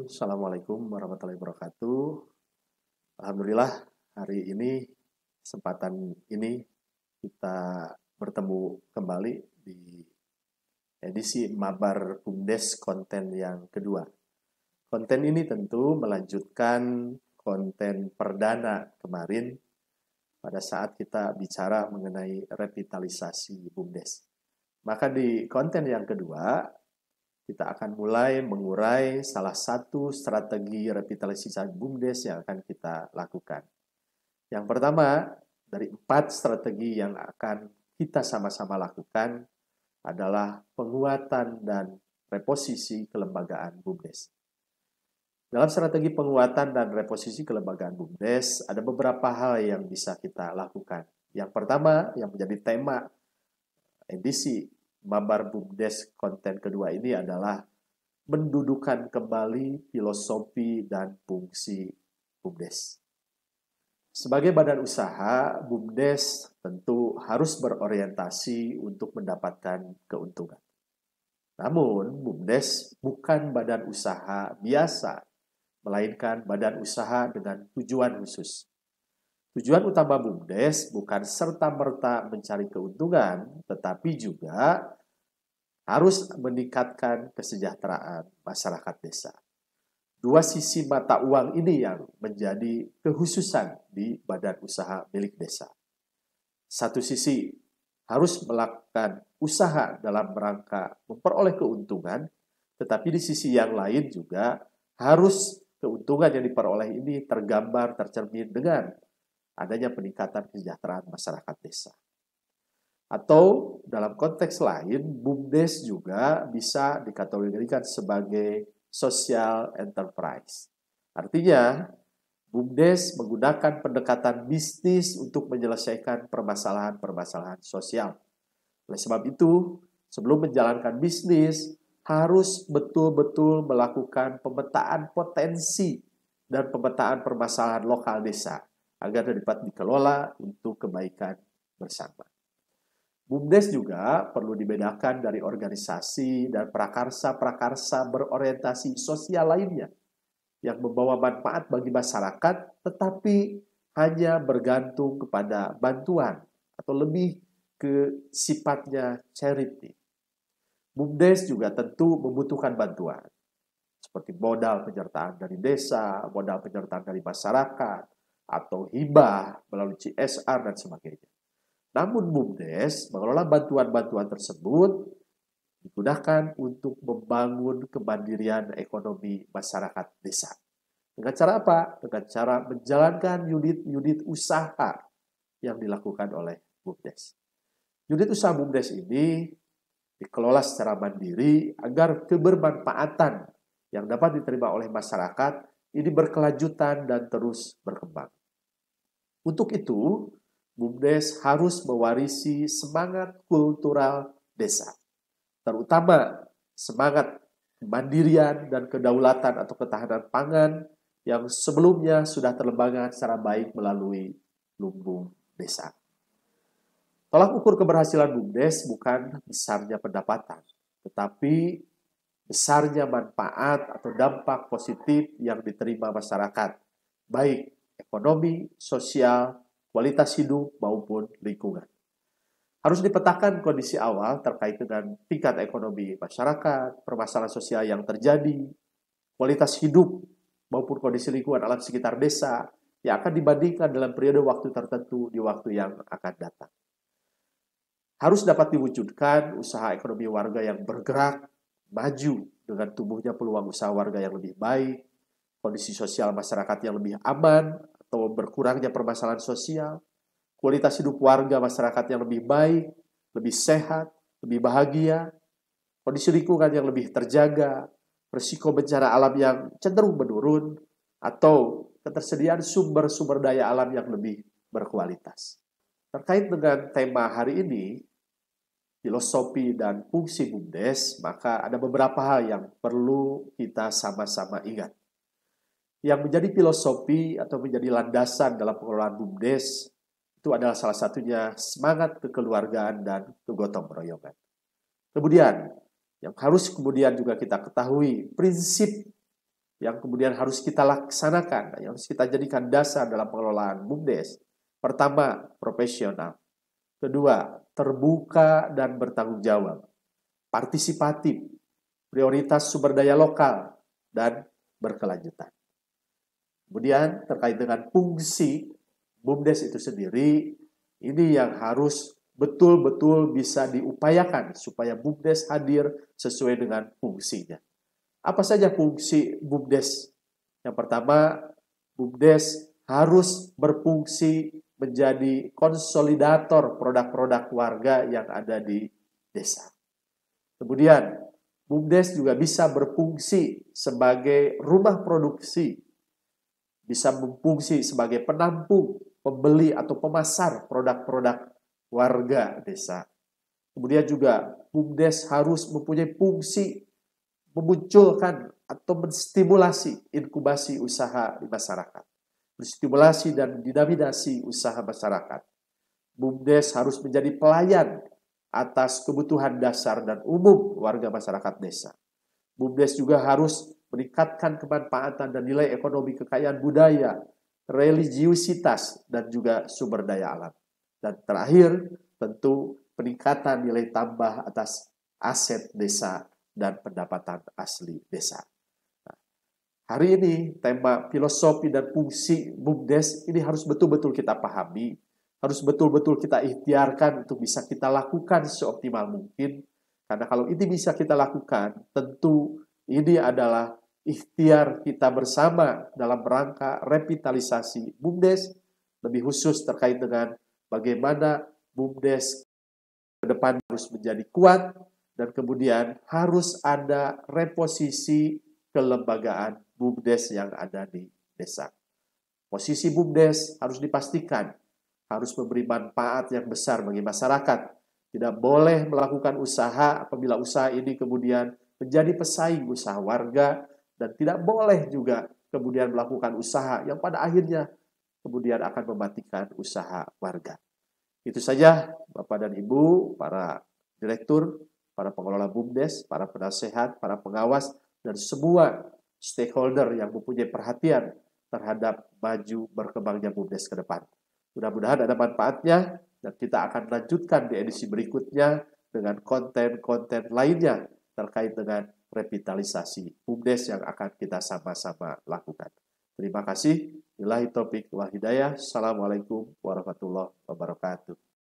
Assalamualaikum warahmatullahi wabarakatuh. Alhamdulillah, hari ini, kesempatan ini, kita bertemu kembali di edisi Mabar BUMDes konten yang kedua. Konten ini tentu melanjutkan konten perdana kemarin pada saat kita bicara mengenai revitalisasi BUMDes. Maka di konten yang kedua, kita akan mulai mengurai salah satu strategi revitalisasi BUMDes yang akan kita lakukan. Yang pertama, dari 4 strategi yang akan kita sama-sama lakukan adalah penguatan dan reposisi kelembagaan BUMDes. Dalam strategi penguatan dan reposisi kelembagaan BUMDes, ada beberapa hal yang bisa kita lakukan. Yang pertama, yang menjadi tema edisi Mabar BUMDes konten kedua ini adalah mendudukan kembali filosofi dan fungsi BUMDes. Sebagai badan usaha, BUMDes tentu harus berorientasi untuk mendapatkan keuntungan. Namun, BUMDes bukan badan usaha biasa, melainkan badan usaha dengan tujuan khusus. Tujuan utama BUMDes bukan serta-merta mencari keuntungan, tetapi juga harus meningkatkan kesejahteraan masyarakat desa. Dua sisi mata uang ini yang menjadi kekhususan di badan usaha milik desa. Satu sisi harus melakukan usaha dalam rangka memperoleh keuntungan, tetapi di sisi yang lain juga harus keuntungan yang diperoleh ini tergambar, tercermin dengan adanya peningkatan kesejahteraan masyarakat desa. Atau dalam konteks lain, BUMDes juga bisa dikategorikan sebagai social enterprise. Artinya, BUMDes menggunakan pendekatan bisnis untuk menyelesaikan permasalahan-permasalahan sosial. Oleh sebab itu, sebelum menjalankan bisnis, harus betul-betul melakukan pemetaan potensi dan pemetaan permasalahan lokal desa agar dapat dikelola untuk kebaikan bersama. BUMDes juga perlu dibedakan dari organisasi dan prakarsa-prakarsa berorientasi sosial lainnya yang membawa manfaat bagi masyarakat tetapi hanya bergantung kepada bantuan atau lebih ke sifatnya charity. BUMDes juga tentu membutuhkan bantuan seperti modal penyertaan dari desa, modal penyertaan dari masyarakat, atau hibah melalui CSR dan sebagainya. Namun BUMDes mengelola bantuan-bantuan tersebut digunakan untuk membangun kemandirian ekonomi masyarakat desa. Dengan cara apa? Dengan cara menjalankan unit-unit usaha yang dilakukan oleh BUMDes. Unit usaha BUMDes ini dikelola secara mandiri agar kebermanfaatan yang dapat diterima oleh masyarakat ini berkelanjutan dan terus berkembang. Untuk itu, BUMDes harus mewarisi semangat kultural desa, terutama semangat kemandirian dan kedaulatan atau ketahanan pangan yang sebelumnya sudah terlembangkan secara baik melalui lumbung desa. Tolak ukur keberhasilan BUMDes bukan besarnya pendapatan, tetapi besarnya manfaat atau dampak positif yang diterima masyarakat, baik ekonomi, sosial, kualitas hidup, maupun lingkungan. Harus dipetakan kondisi awal terkait dengan tingkat ekonomi masyarakat, permasalahan sosial yang terjadi, kualitas hidup, maupun kondisi lingkungan alam sekitar desa yang akan dibandingkan dalam periode waktu tertentu di waktu yang akan datang. Harus dapat diwujudkan usaha ekonomi warga yang bergerak, maju dengan tumbuhnya peluang usaha warga yang lebih baik, kondisi sosial masyarakat yang lebih aman, atau berkurangnya permasalahan sosial, kualitas hidup warga masyarakat yang lebih baik, lebih sehat, lebih bahagia, kondisi lingkungan yang lebih terjaga, risiko bencana alam yang cenderung menurun, atau ketersediaan sumber-sumber daya alam yang lebih berkualitas. Terkait dengan tema hari ini, filosofi dan fungsi BUMDes, maka ada beberapa hal yang perlu kita sama-sama ingat. Yang menjadi filosofi atau menjadi landasan dalam pengelolaan BUMDes itu adalah salah satunya semangat kekeluargaan dan kegotong royongan. Kemudian, yang harus kemudian juga kita ketahui, prinsip yang kemudian harus kita laksanakan, yang harus kita jadikan dasar dalam pengelolaan BUMDes. Pertama, profesional. Kedua, terbuka dan bertanggung jawab. Partisipatif, prioritas sumber daya lokal, dan berkelanjutan. Kemudian terkait dengan fungsi BUMDes itu sendiri, ini yang harus betul-betul bisa diupayakan supaya BUMDes hadir sesuai dengan fungsinya. Apa saja fungsi BUMDes? Yang pertama, BUMDes harus berfungsi menjadi konsolidator produk-produk warga yang ada di desa. Kemudian, BUMDes juga bisa berfungsi sebagai rumah produksi, bisa berfungsi sebagai penampung, pembeli atau pemasar produk-produk warga desa. Kemudian juga BUMDes harus mempunyai fungsi memunculkan atau menstimulasi inkubasi usaha di masyarakat, menstimulasi dan dinamisasi usaha masyarakat. BUMDes harus menjadi pelayan atas kebutuhan dasar dan umum warga masyarakat desa. BUMDes juga harus meningkatkan kemanfaatan dan nilai ekonomi kekayaan budaya, religiusitas, dan juga sumber daya alam. Dan terakhir, tentu peningkatan nilai tambah atas aset desa dan pendapatan asli desa. Nah, hari ini tema filosofi dan fungsi BUMDes ini harus betul-betul kita pahami, harus betul-betul kita ikhtiarkan untuk bisa kita lakukan seoptimal mungkin. Karena kalau ini bisa kita lakukan, tentu ini adalah ikhtiar kita bersama dalam rangka revitalisasi BUMDes, lebih khusus terkait dengan bagaimana BUMDes ke depan harus menjadi kuat, dan kemudian harus ada reposisi kelembagaan BUMDes yang ada di desa. Posisi BUMDes harus dipastikan, harus memberi manfaat yang besar bagi masyarakat. Tidak boleh melakukan usaha apabila usaha ini kemudian menjadi pesaing usaha warga, dan tidak boleh juga kemudian melakukan usaha yang pada akhirnya kemudian akan mematikan usaha warga. Itu saja Bapak dan Ibu, para direktur, para pengelola BUMDes, para penasehat, para pengawas, dan semua stakeholder yang mempunyai perhatian terhadap maju berkembangnya BUMDes ke depan. Mudah-mudahan ada manfaatnya, dan kita akan lanjutkan di edisi berikutnya dengan konten-konten lainnya terkait dengan revitalisasi BUMDes yang akan kita sama-sama lakukan. Terima kasih. Billahi taufik wal hidayah. Assalamualaikum warahmatullahi wabarakatuh.